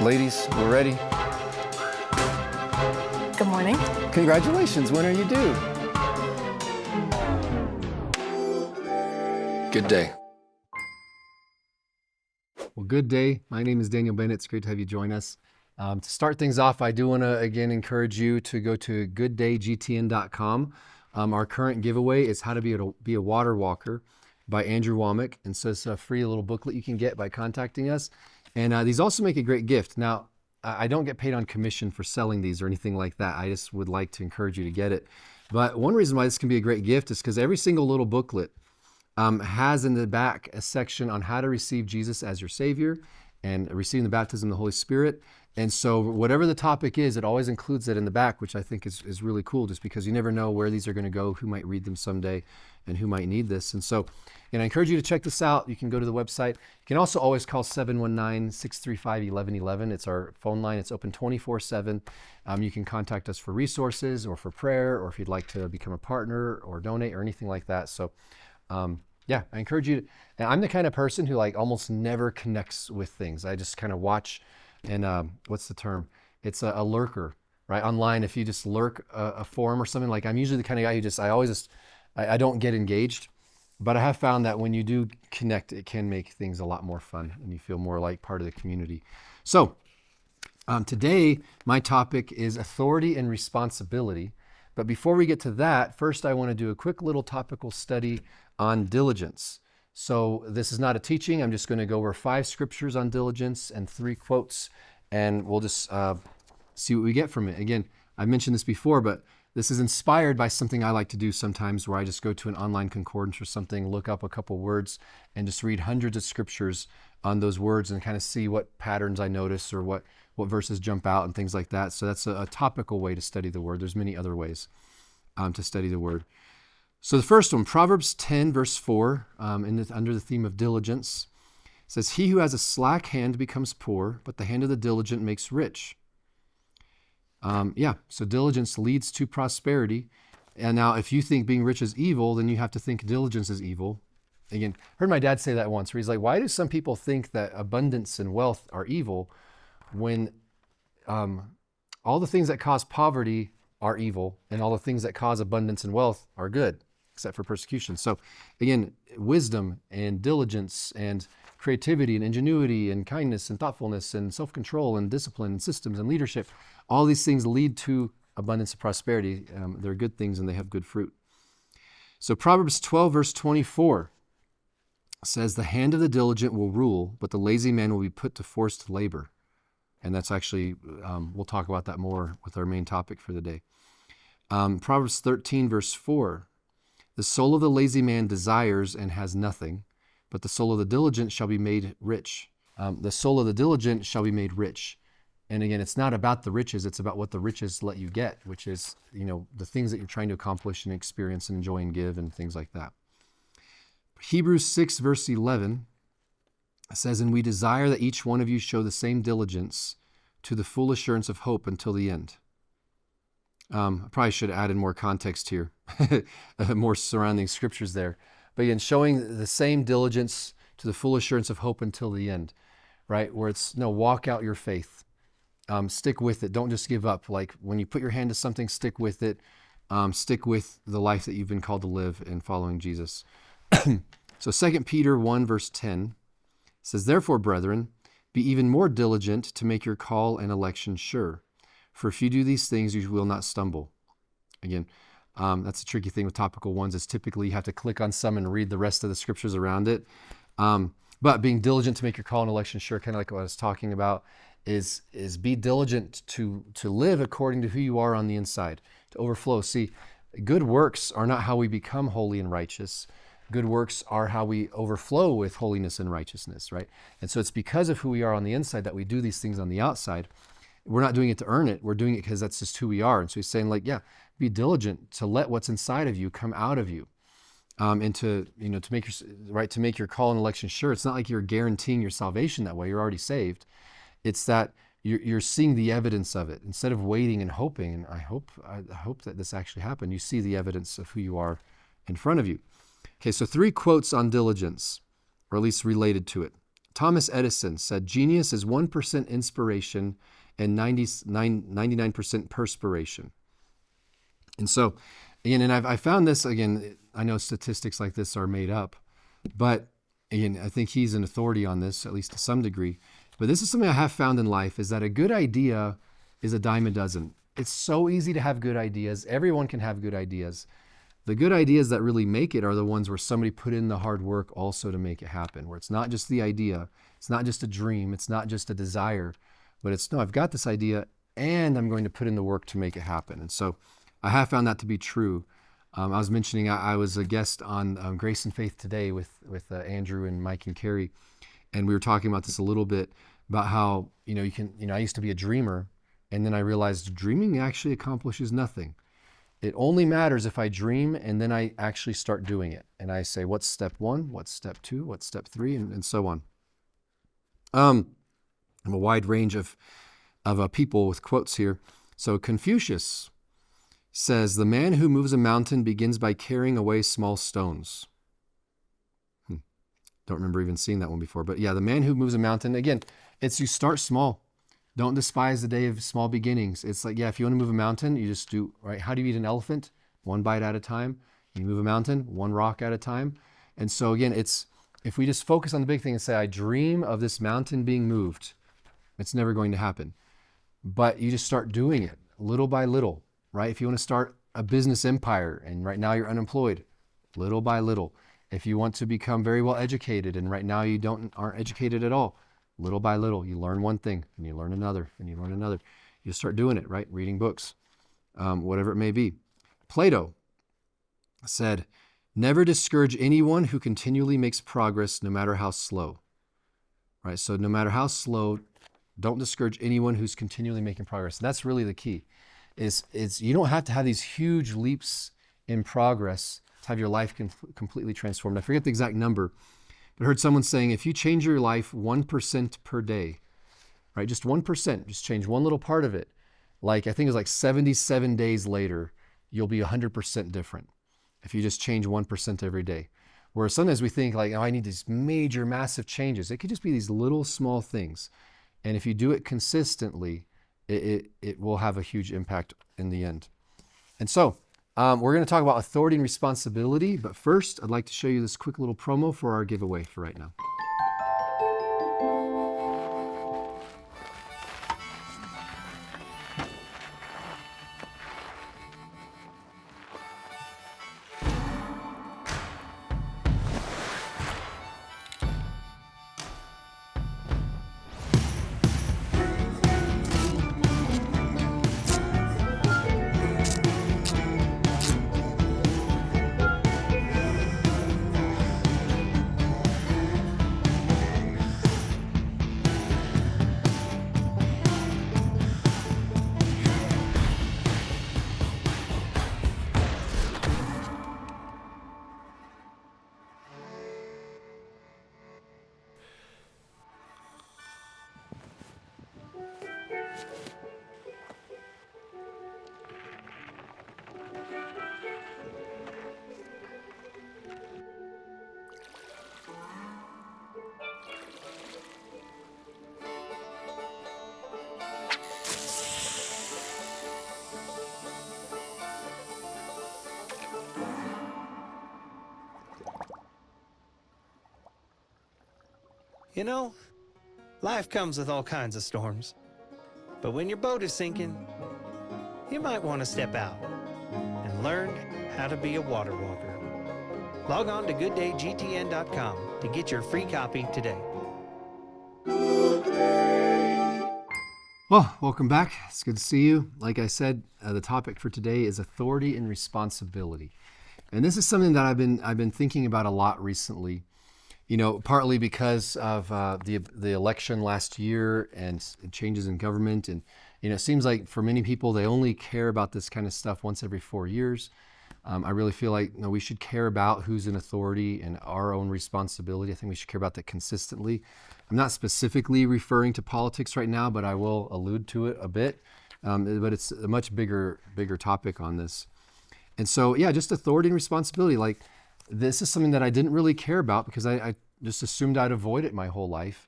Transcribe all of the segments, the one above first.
Ladies, we're ready. Good morning. Congratulations, when are you due? Good day. Well, good day. My name is Daniel Bennett. It's great to have you join us. To start things off, I do want to again encourage you to go to gooddaygtn.com. Our current giveaway is How to Be a Water Walker by Andrew Wommack. And so it's a free little booklet you can get by contacting us. And these also make a great gift. Now, I don't get paid on commission for selling these or anything like that. I just would like to encourage you to get it. But one reason why this can be a great gift is because every single little booklet has in the back a section on how to receive Jesus as your Savior and receiving the baptism of the Holy Spirit. And so whatever the topic is, it always includes it in the back, which I think is really cool, just because you never know where these are going to go, who might read them someday, and who might need this. And so, I encourage you to check this out. You can go to the website. You can also always call 719-635-1111. It's our phone line. It's open 24/7. You can contact us for resources or for prayer, or if you'd like to become a partner or donate or anything like that. So, yeah, I encourage you. And I'm the kind of person who almost never connects with things. I just kind of watch. And what's the term? It's a lurker, right? Online, if you just lurk a forum or something, I'm usually the kind of guy who I don't get engaged. But I have found that when you do connect, it can make things a lot more fun and you feel more like part of the community. So today, my topic is authority and responsibility. But before we get to that, first I want to do a quick little topical study on diligence. So this is not a teaching. I'm just going to go over 5 scriptures on diligence and 3 quotes, and we'll just see what we get from it. Again, I've mentioned this before, but this is inspired by something I like to do sometimes, where I just go to an online concordance or something, look up a couple words, and just read hundreds of scriptures on those words and kind of see what patterns I notice or what verses jump out and things like that. So that's a topical way to study the Word. There's many other ways to study the Word. So the first one, Proverbs 10, verse 4, under the theme of diligence, says, "He who has a slack hand becomes poor, but the hand of the diligent makes rich." So diligence leads to prosperity. And now if you think being rich is evil, then you have to think diligence is evil. Again, I heard my dad say that once, where he's like, why do some people think that abundance and wealth are evil when all the things that cause poverty are evil and all the things that cause abundance and wealth are good, except for persecution? So again, wisdom and diligence and creativity and ingenuity and kindness and thoughtfulness and self-control and discipline and systems and leadership, all these things lead to abundance and prosperity. They're good things and they have good fruit. So Proverbs 12, verse 24 says, "The hand of the diligent will rule, but the lazy man will be put to forced labor." And that's actually, we'll talk about that more with our main topic for the day. Proverbs 13, verse 4, "The soul of the lazy man desires and has nothing, but the soul of the diligent shall be made rich." The soul of the diligent shall be made rich. And again, it's not about the riches, it's about what the riches let you get, which is, the things that you're trying to accomplish and experience and enjoy and give and things like that. Hebrews 6, verse 11 says, "And we desire that each one of you show the same diligence to the full assurance of hope until the end." I probably should have added more context here, more surrounding scriptures there. But again, showing the same diligence to the full assurance of hope until the end, right? Where it's, walk out your faith. Stick with it. Don't just give up. Like when you put your hand to something, stick with it. Stick with the life that you've been called to live in following Jesus. So 2 Peter 1, verse 10 says, "Therefore, brethren, be even more diligent to make your call and election sure. For if you do these things, you will not stumble." Again, that's a tricky thing with topical ones, is typically you have to click on some and read the rest of the scriptures around it. But being diligent to make your call and election sure, kind of like what I was talking about, is be diligent to live according to who you are on the inside, to overflow. See, good works are not how we become holy and righteous. Good works are how we overflow with holiness and righteousness, right? And so it's because of who we are on the inside that we do these things on the outside. We're not doing it to earn it. We're doing it because that's just who we are. And so he's saying, be diligent to let what's inside of you come out of you, and to make your call and election sure. It's not like you're guaranteeing your salvation that way. You're already saved. It's that you're seeing the evidence of it instead of waiting and hoping. And I hope that this actually happened. You see the evidence of who you are in front of you. Okay, so 3 quotes on diligence, or at least related to it. Thomas Edison said, genius is 1% inspiration and 99% perspiration. And so, again, and I found this, again, I know statistics like this are made up, but again, I think he's an authority on this, at least to some degree. But this is something I have found in life, is that a good idea is a dime a dozen. It's so easy to have good ideas. Everyone can have good ideas. The good ideas that really make it are the ones where somebody put in the hard work also to make it happen, where it's not just the idea, it's not just a dream, it's not just a desire, but it's, no, I've got this idea and I'm going to put in the work to make it happen. And so I have found that to be true. I was mentioning I was a guest on Grace and Faith Today with Andrew and Mike and Carrie, and we were talking about this a little bit, about how, I used to be a dreamer, and then I realized dreaming actually accomplishes nothing. It only matters if I dream and then I actually start doing it. And I say, what's step 1? What's step 2? What's step 3? And so on. I'm a wide range of people with quotes here. So Confucius says, the man who moves a mountain begins by carrying away small stones. Don't remember even seeing that one before. But yeah, the man who moves a mountain, again, it's you start small. Don't despise the day of small beginnings. It's like, yeah, if you want to move a mountain, you just do, right? How do you eat an elephant? One bite at a time. You move a mountain, one rock at a time. And so again, it's, if we just focus on the big thing and say, I dream of this mountain being moved, it's never going to happen. But you just start doing it little by little, right? If you want to start a business empire and right now you're unemployed, little by little. If you want to become very well educated and right now you aren't educated at all, little by little, you learn one thing and you learn another and you learn another. You start doing it, right? Reading books, whatever it may be. Plato said, never discourage anyone who continually makes progress, no matter how slow, right? So no matter how slow, don't discourage anyone who's continually making progress. And that's really the key, is you don't have to have these huge leaps in progress to have your life completely transformed. I forget the exact number, but I heard someone saying, if you change your life 1% per day, right? Just 1%, just change one little part of it. Like, I think it was like 77 days later, you'll be 100% different if you just change 1% every day. Whereas sometimes we think like, oh, I need these major, massive changes. It could just be these little small things. And if you do it consistently, it will have a huge impact in the end. And so we're going to talk about authority and responsibility. But first, I'd like to show you this quick little promo for our giveaway for right now. You know, life comes with all kinds of storms. But when your boat is sinking, you might want to step out and learn how to be a water walker. Log on to gooddayGTN.com to get your free copy today. Well, welcome back. It's good to see you. Like I said, the topic for today is authority and responsibility. And this is something that I've been thinking about a lot recently. You know, partly because of the election last year and changes in government. And, you know, it seems like for many people, they only care about this kind of stuff once every 4 years. I really feel like, you know, we should care about who's in authority and our own responsibility. I think we should care about that consistently. I'm not specifically referring to politics right now, but I will allude to it a bit. But it's a much bigger topic on this. And so, yeah, just authority and responsibility. Like, this is something that I didn't really care about because I just assumed I'd avoid it my whole life.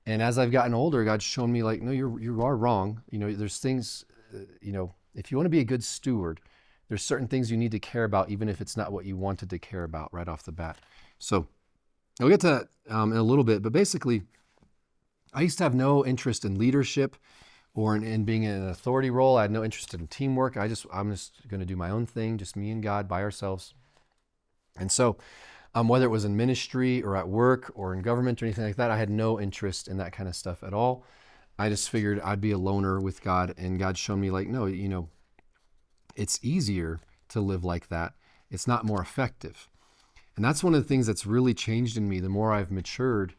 And as I've gotten older, God's shown me like, no, you are wrong. You know, there's things, you know, if you want to be a good steward, there's certain things you need to care about, even if it's not what you wanted to care about right off the bat. So I'll get to that in a little bit, but basically, I used to have no interest in leadership or in being in an authority role. I had no interest in teamwork. I'm just going to do my own thing, just me and God by ourselves. And so whether it was in ministry or at work or in government or anything like that, I had no interest in that kind of stuff at all. I just figured I'd be a loner with God, and God showed me like, no, you know, it's easier to live like that. It's not more effective. And that's one of the things that's really changed in me the more I've matured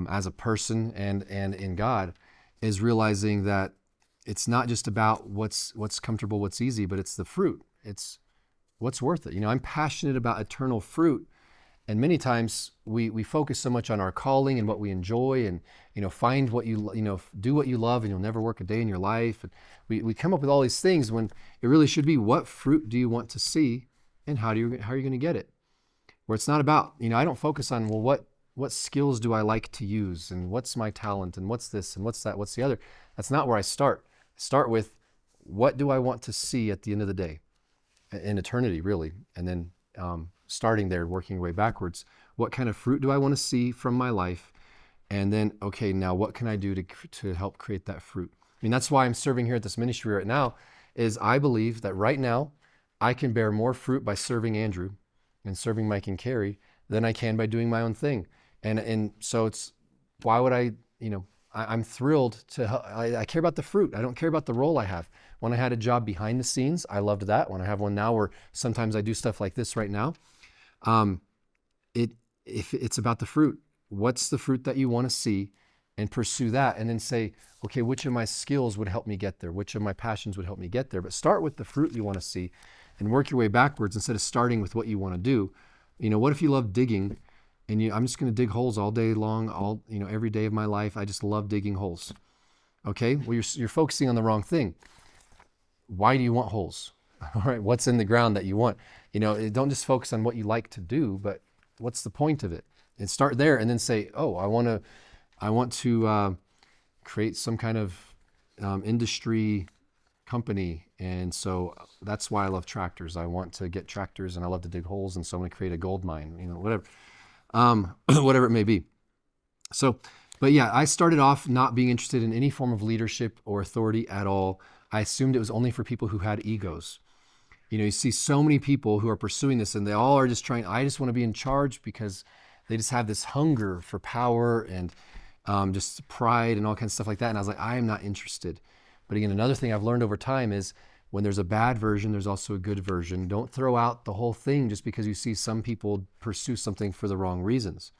as a person and in God, is realizing that it's not just about what's comfortable, what's easy, but it's the fruit. It's what's worth it. You know, I'm passionate about eternal fruit. And many times we focus so much on our calling and what we enjoy, and, you know, find what you know, do what you love and you'll never work a day in your life. And we come up with all these things when it really should be, what fruit do you want to see and how are you going to get it? Where it's not about, you know, I don't focus on, well, what skills do I like to use and what's my talent and what's this and what's that, what's the other. That's not where I start. I start with, what do I want to see at the end of the day, in eternity really, and then starting there, working your way backwards. What kind of fruit do I want to see from my life? And then, okay, now what can I do to help create that fruit? I mean, that's why I'm serving here at this ministry right now, is I believe that right now I can bear more fruit by serving Andrew and serving Mike and Carrie than I can by doing my own thing. And so it's, why would I, you know, I'm thrilled to help. I care about the fruit. I don't care about the role I have. When I had a job behind the scenes, I loved that. When I have one now where sometimes I do stuff like this right now, if it's about the fruit. What's the fruit that you want to see, and pursue that, and then say, okay, which of my skills would help me get there? Which of my passions would help me get there? But start with the fruit you want to see and work your way backwards instead of starting with what you want to do. You know, what if you love digging and I'm just going to dig holes all day long, every day of my life. I just love digging holes. Okay, well, you're focusing on the wrong thing. Why do you want holes? All right, what's in the ground that you want? You know, don't just focus on what you like to do, but what's the point of it? And start there, and then say, oh, I want to create some kind of industry company, and so that's why I love tractors. I want to get tractors, and I love to dig holes, and so I'm going to create a gold mine. You know, whatever, whatever it may be. So, but yeah, I started off not being interested in any form of leadership or authority at all. I assumed it was only for people who had egos. You know, you see so many people who are pursuing this, and they all are just trying, I just want to be in charge, because they just have this hunger for power and just pride and all kinds of stuff like that. And I was like, I am not interested. But again, another thing I've learned over time is, when there's a bad version, there's also a good version. Don't throw out the whole thing just because you see some people pursue something for the wrong reasons.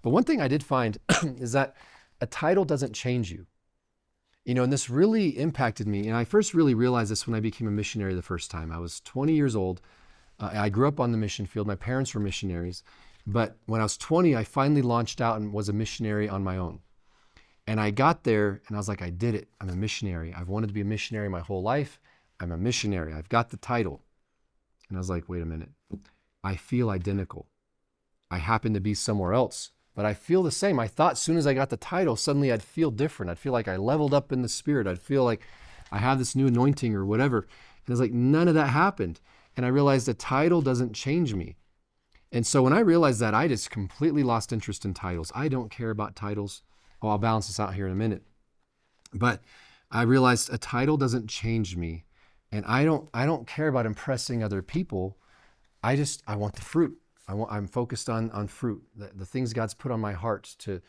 But one thing I did find is that a title doesn't change you. You know, and this really impacted me. And I first really realized this when I became a missionary the first time. I was 20 years old. I grew up on the mission field. My parents were missionaries. But when I was 20, I finally launched out and was a missionary on my own. And I got there and I was like, I did it. I'm a missionary. I've wanted to be a missionary my whole life. I'm a missionary. I've got the title. And I was like, wait a minute. I feel identical. I happen to be somewhere else, but I feel the same. I thought as soon as I got the title, suddenly I'd feel different. I'd feel like I leveled up in the spirit. I'd feel like I have this new anointing or whatever. And it's like, none of that happened. And I realized the title doesn't change me. And so when I realized that, I just completely lost interest in titles. I don't care about titles. Oh, I'll balance this out here in a minute. But I realized a title doesn't change me. And I don't care about impressing other people. I want the fruit. I'm focused on fruit, the things God's put on my heart to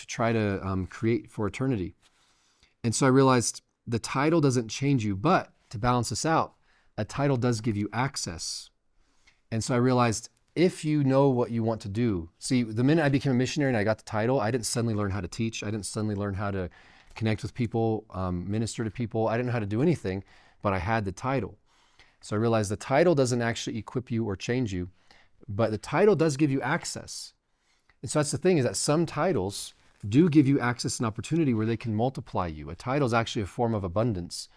try to create for eternity. And so I realized the title doesn't change you, but to balance this out, a title does give you access. And so I realized, if you know what you want to do, see, the minute I became a missionary and I got the title, I didn't suddenly learn how to teach. I didn't suddenly learn how to connect with people, minister to people. I didn't know how to do anything, but I had the title. So I realized the title doesn't actually equip you or change you, but the title does give you access. And so that's the thing, is that some titles do give you access and opportunity where they can multiply you. A title is actually a form of abundance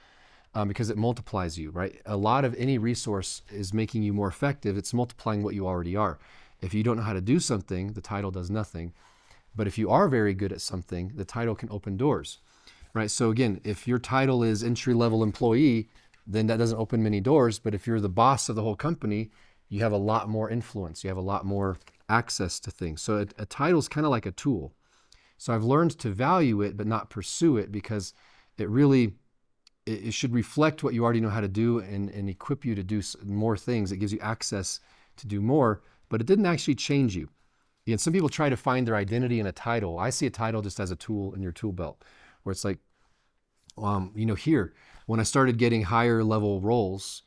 because it multiplies you, right? A lot of any resource is making you more effective. It's multiplying what you already are. If you don't know how to do something, the title does nothing. But if you are very good at something, the title can open doors, right? So again, if your title is entry-level employee, then that doesn't open many doors. But if you're the boss of the whole company, you have a lot more influence. You have a lot more access to things. So a title is kind of like a tool. So I've learned to value it, but not pursue it, because it should reflect what you already know how to do and equip you to do more things. It gives you access to do more, but it didn't actually change you. And some people try to find their identity in a title. I see a title just as a tool in your tool belt, where it's like, here, when I started getting higher level roles,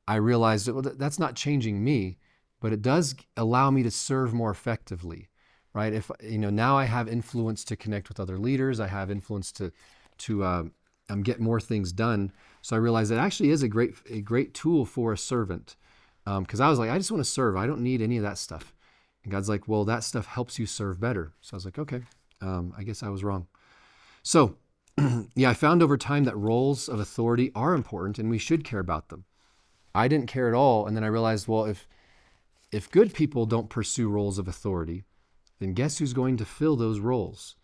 I realized that that's not changing me, but it does allow me to serve more effectively, right? If, now I have influence to connect with other leaders, I have influence to get more things done. So I realized it actually is a great tool for a servant. Because I was like, I just want to serve. I don't need any of that stuff. And God's like, well, that stuff helps you serve better. So I was like, okay, I guess I was wrong. So I found over time that roles of authority are important and we should care about them. I didn't care at all. And then I realized, well, if good people don't pursue roles of authority, then guess who's going to fill those roles?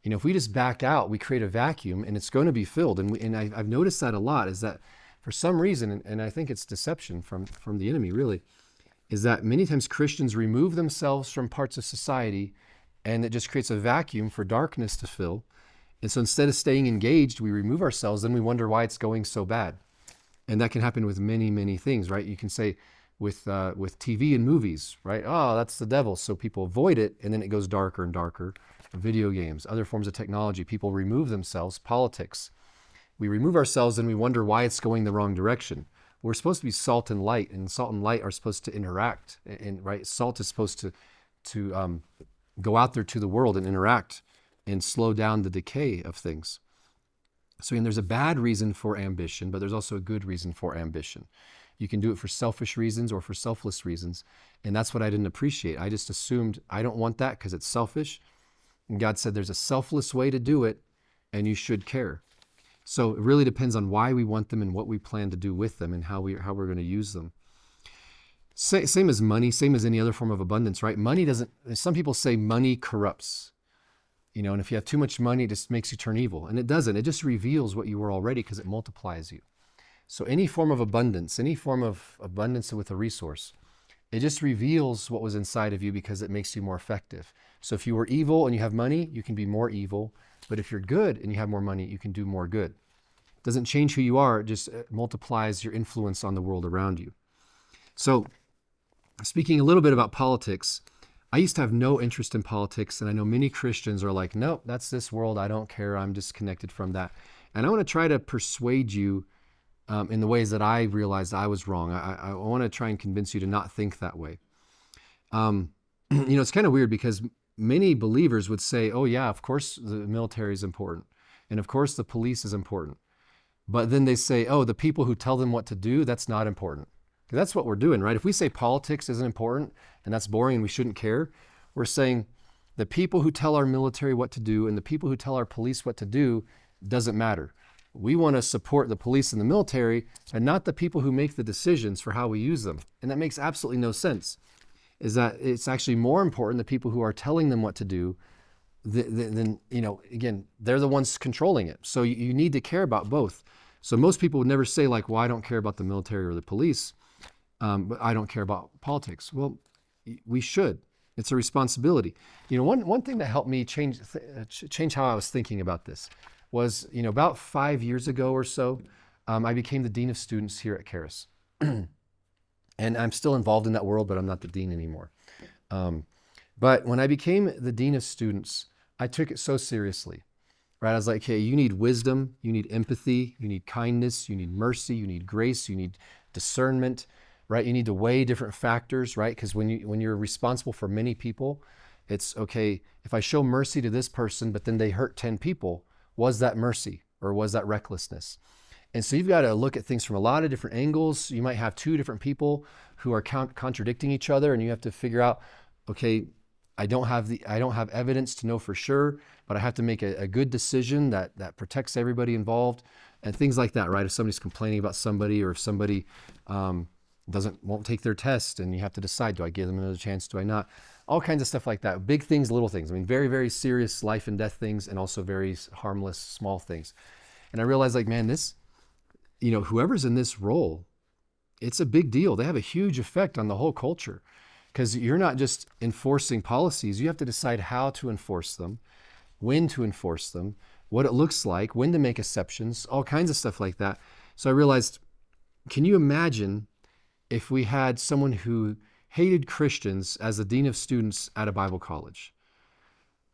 If we just back out, we create a vacuum and it's going to be filled. And I've noticed that a lot, is that for some reason, and I think it's deception from the enemy really, is that many times Christians remove themselves from parts of society and it just creates a vacuum for darkness to fill. And so instead of staying engaged, we remove ourselves, then we wonder why it's going so bad. And that can happen with many, many things, right? You can say with TV and movies, right? Oh, that's the devil. So people avoid it, and then it goes darker and darker. Video games, other forms of technology, people remove themselves. Politics. We remove ourselves and we wonder why it's going the wrong direction. We're supposed to be salt and light are supposed to interact. And right, salt is supposed to go out there to the world and interact and slow down the decay of things. So there's a bad reason for ambition, but there's also a good reason for ambition. You can do it for selfish reasons or for selfless reasons. And that's what I didn't appreciate. I just assumed I don't want that because it's selfish. And God said there's a selfless way to do it and you should care. So it really depends on why we want them and what we plan to do with them and how we're going to use them. Same as money, same as any other form of abundance, right? Money doesn't, some people say money corrupts, and if you have too much money, it just makes you turn evil. And it doesn't. It just reveals what you were already because it multiplies you. So any form of abundance with a resource, it just reveals what was inside of you because it makes you more effective. So if you were evil and you have money, you can be more evil. But if you're good and you have more money, you can do more good. It doesn't change who you are, it just multiplies your influence on the world around you. So speaking a little bit about politics, I used to have no interest in politics, and I know many Christians are like, nope, that's this world, I don't care, I'm disconnected from that. And I want to try to persuade you in the ways that I realized I was wrong. I want to try and convince you to not think that way. It's kind of weird because many believers would say, oh yeah, of course the military is important. And of course the police is important. But then they say, oh, the people who tell them what to do, that's not important. Because that's what we're doing, right? If we say politics isn't important and that's boring and we shouldn't care, we're saying the people who tell our military what to do and the people who tell our police what to do doesn't matter. We want to support the police and the military and not the people who make the decisions for how we use them. And that makes absolutely no sense. Is that it's actually more important the people who are telling them what to do than again, they're the ones controlling it. So you need to care about both. So most people would never say like, well, I don't care about the military or the police, but I don't care about politics. Well, we should. It's a responsibility. One thing that helped me change how I was thinking about this was, about 5 years ago or so, I became the dean of students here at 𝗙cie. And I'm still involved in that world, but I'm not the dean anymore. But when I became the dean of students, I took it so seriously, right? I was like, hey, you need wisdom, you need empathy, you need kindness, you need mercy, you need grace, you need discernment, right? You need to weigh different factors, right? Because when you're responsible for many people, it's okay, if I show mercy to this person, but then they hurt 10 people, was that mercy or was that recklessness? And so you've got to look at things from a lot of different angles. You might have two different people who are contradicting each other, and you have to figure out, okay, I don't have evidence to know for sure, but I have to make a good decision that protects everybody involved, and things like that, right? If somebody's complaining about somebody, or if somebody won't take their test, and you have to decide, do I give them another chance, do I not? All kinds of stuff like that. Big things, little things. I mean, very, very serious life and death things, and also very harmless, small things. And I realized, like, man, this, whoever's in this role, it's a big deal. They have a huge effect on the whole culture, because you're not just enforcing policies. You have to decide how to enforce them, when to enforce them, what it looks like, when to make exceptions, all kinds of stuff like that. So I realized, can you imagine if we had someone who hated Christians as the dean of students at a Bible college?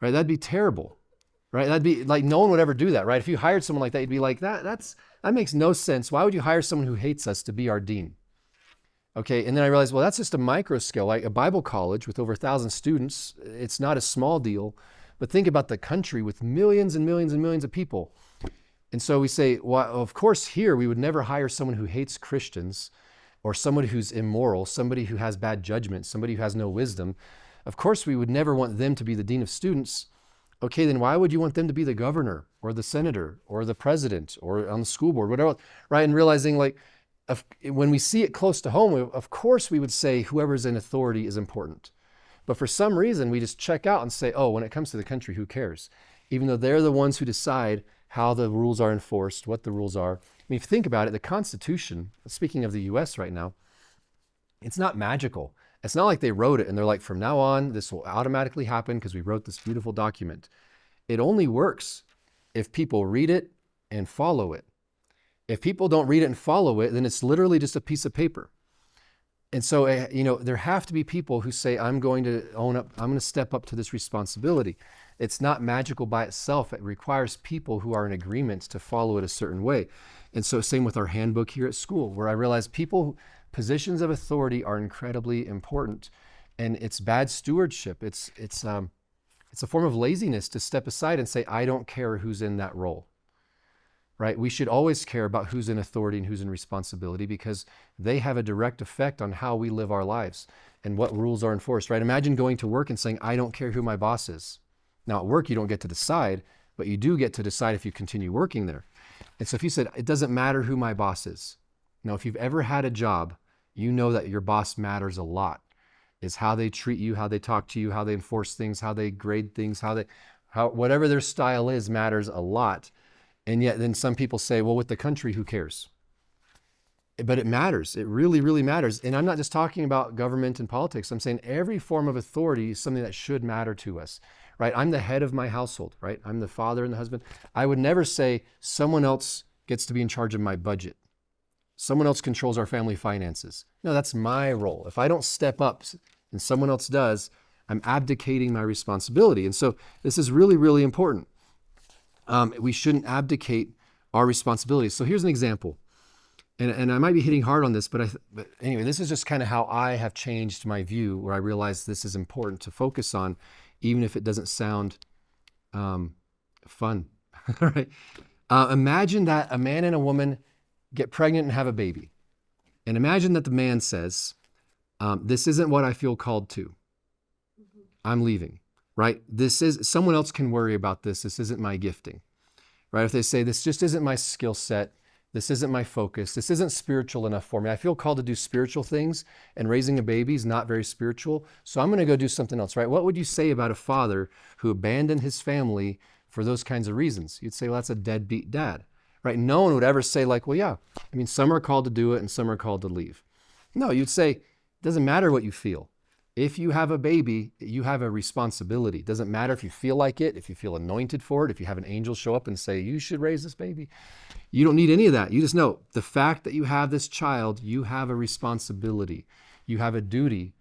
Right? That'd be terrible. Right? That'd be like, no one would ever do that, right? If you hired someone like that, you'd be like, that makes no sense. Why would you hire someone who hates us to be our dean? Okay, and then I realized, well, that's just a micro scale. Like a Bible college with over 1,000 students, it's not a small deal. But think about the country with millions and millions and millions of people. And so we say, well, of course, here we would never hire someone who hates Christians, or someone who's immoral, somebody who has bad judgment, somebody who has no wisdom. Of course, we would never want them to be the dean of students. Okay, then why would you want them to be the governor or the senator or the president or on the school board, whatever, right? And realizing, like, when we see it close to home, of course we would say whoever's in authority is important. But for some reason, we just check out and say, oh, when it comes to the country, who cares? Even though they're the ones who decide how the rules are enforced, what the rules are. I mean, if you think about it, the Constitution, speaking of the US right now, it's not magical. It's not like they wrote it and they're like, from now on, this will automatically happen because we wrote this beautiful document. It only works if people read it and follow it. If people don't read it and follow it, then it's literally just a piece of paper. And so, there have to be people who say, I'm going to own up, I'm going to step up to this responsibility. It's not magical by itself. It requires people who are in agreement to follow it a certain way. And so same with our handbook here at school, where I realize positions of authority are incredibly important. And it's bad stewardship. It's a form of laziness to step aside and say, I don't care who's in that role. Right? We should always care about who's in authority and who's in responsibility, because they have a direct effect on how we live our lives and what rules are enforced, right? Imagine going to work and saying, I don't care who my boss is. Now at work, you don't get to decide, but you do get to decide if you continue working there. And so if you said, it doesn't matter who my boss is. Now, if you've ever had a job, you know that your boss matters a lot. It's how they treat you, how they talk to you, how they enforce things, how they grade things, whatever their style is matters a lot. And yet then some people say, well, with the country, who cares? But it matters. It really, really matters. And I'm not just talking about government and politics. I'm saying every form of authority is something that should matter to us, right? I'm the head of my household, right? I'm the father and the husband. I would never say someone else gets to be in charge of my budget. Someone else controls our family finances. No, that's my role. If I don't step up and someone else does, I'm abdicating my responsibility. And so this is really, really important. We shouldn't abdicate our responsibilities. So here's an example. And I might be hitting hard on this, but anyway, this is just kind of how I have changed my view, where I realize this is important to focus on, even if it doesn't sound fun. Right? Imagine that a man and a woman get pregnant and have a baby. And imagine that the man says, this isn't what I feel called to. I'm leaving. Right? Someone else can worry about this. This isn't my gifting. Right? If they say, this just isn't my skill set. This isn't my focus. This isn't spiritual enough for me. I feel called to do spiritual things, and raising a baby is not very spiritual. So I'm going to go do something else, right? What would you say about a father who abandoned his family for those kinds of reasons? You'd say, well, that's a deadbeat dad, right? No one would ever say like, well, yeah, I mean, some are called to do it and some are called to leave. No, you'd say, it doesn't matter what you feel. If you have a baby, you have a responsibility. It doesn't matter if you feel like it, if you feel anointed for it, if you have an angel show up and say, you should raise this baby. You don't need any of that. You just know the fact that you have this child, you have a responsibility. You have a duty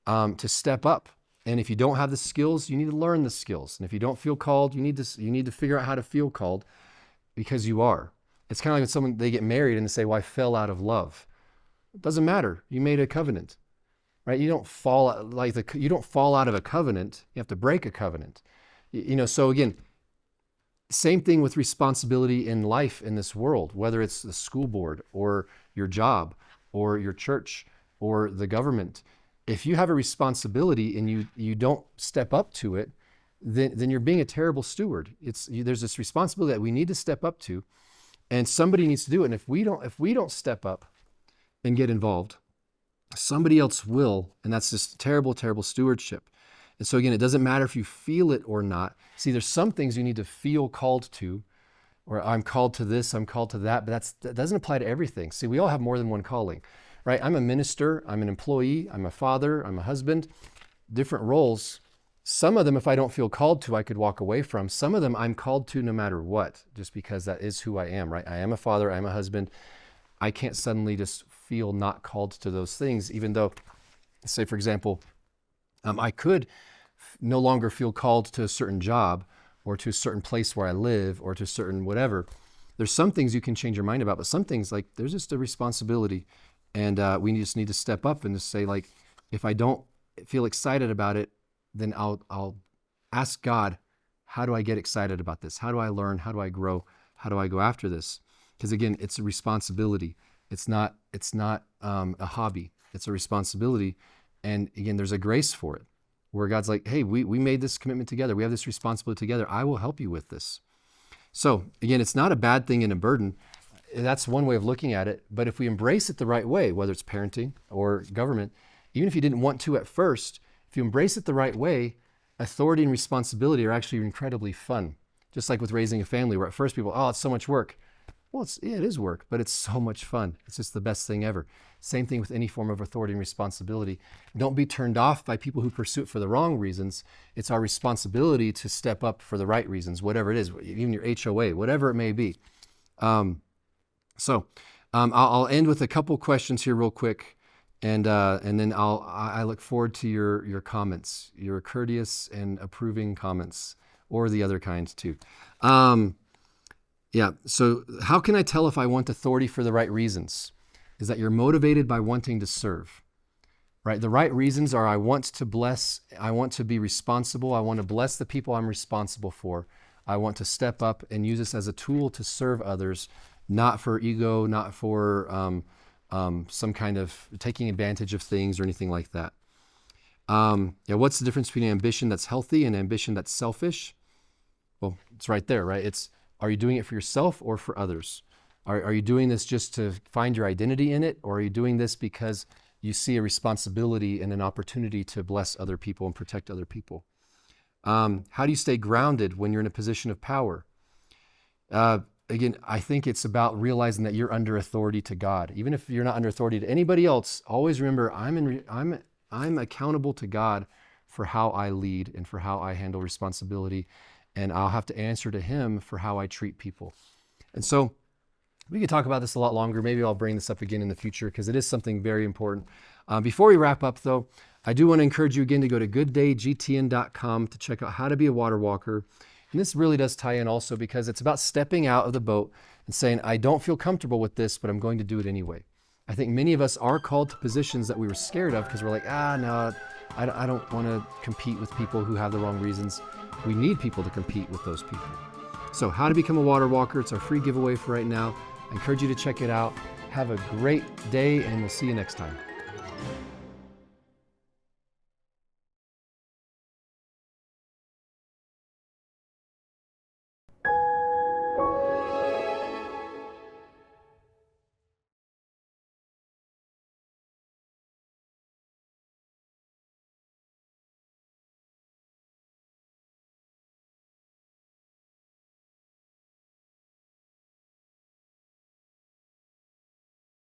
to step up. And if you don't have the skills, you need to learn the skills. And if you don't feel called, you need to figure out how to feel called, because you are. It's kind of like when they get married and they say, well, I fell out of love. It doesn't matter. You made a covenant. Right? You don't fall out of a covenant. You have to break a covenant. So again, same thing with responsibility in life in this world, whether it's the school board or your job or your church or the government. If you have a responsibility and you don't step up to it, then you're being a terrible steward. There's this responsibility that we need to step up to, and somebody needs to do it. And if we don't step up and get involved, Somebody else will, and that's just terrible, terrible stewardship. And so again, it doesn't matter if you feel it or not. See, there's some things you need to feel called to, or I'm called to this, I'm called to that, but that doesn't apply to everything. See, we all have more than one calling, right? I'm a minister, I'm an employee, I'm a father, I'm a husband, different roles. Some of them, if I don't feel called to, I could walk away from. Some of them I'm called to no matter what, just because that is who I am, right? I am a father, I am a husband. I can't suddenly just feel not called to those things, even though, say for example, I could no longer feel called to a certain job or to a certain place where I live or to a certain whatever. There's some things you can change your mind about, but some things, like, there's just a responsibility, and we just need to step up and just say, like, if I don't feel excited about it, then I'll ask God, how do I get excited about this? How do I learn? How do I grow? How do I go after this? Because again, it's a responsibility. It's not a hobby. It's a responsibility. And again, there's a grace for it, where God's like, hey, we made this commitment together. We have this responsibility together. I will help you with this. So again, it's not a bad thing and a burden. That's one way of looking at it. But if we embrace it the right way, whether it's parenting or government, even if you didn't want to at first, if you embrace it the right way, authority and responsibility are actually incredibly fun. Just like with raising a family, where at first people, oh, it's so much work. Well, it is work, but it's so much fun. It's just the best thing ever. Same thing with any form of authority and responsibility. Don't be turned off by people who pursue it for the wrong reasons. It's our responsibility to step up for the right reasons, whatever it is, even your HOA, whatever it may be. I'll end with a couple questions here real quick, and then I look forward to your comments, your courteous and approving comments, or the other kinds too. So how can I tell if I want authority for the right reasons? Is that you're motivated by wanting to serve, right? The right reasons are, I want to bless, I want to be responsible, I want to bless the people I'm responsible for. I want to step up and use this as a tool to serve others, not for ego, not for some kind of taking advantage of things or anything like that. What's the difference between ambition that's healthy and ambition that's selfish? Well, it's right there, right? Are you doing it for yourself or for others? Are you doing this just to find your identity in it, or are you doing this because you see a responsibility and an opportunity to bless other people and protect other people? How do you stay grounded when you're in a position of power? Again, I think it's about realizing that you're under authority to God. Even if you're not under authority to anybody else, always remember I'm accountable to God for how I lead and for how I handle responsibility, and I'll have to answer to Him for how I treat people. And so we could talk about this a lot longer. Maybe I'll bring this up again in the future, because it is something very important. Before we wrap up though, I do want to encourage you again to go to gooddaygtn.com to check out how to be a water walker. And this really does tie in also, because it's about stepping out of the boat and saying, I don't feel comfortable with this, but I'm going to do it anyway. I think many of us are called to positions that we were scared of because we're like, no, I don't want to compete with people who have the wrong reasons. We need people to compete with those people. So how to become a water walker, it's our free giveaway for right now. I encourage you to check it out. Have a great day, and we'll see you next time.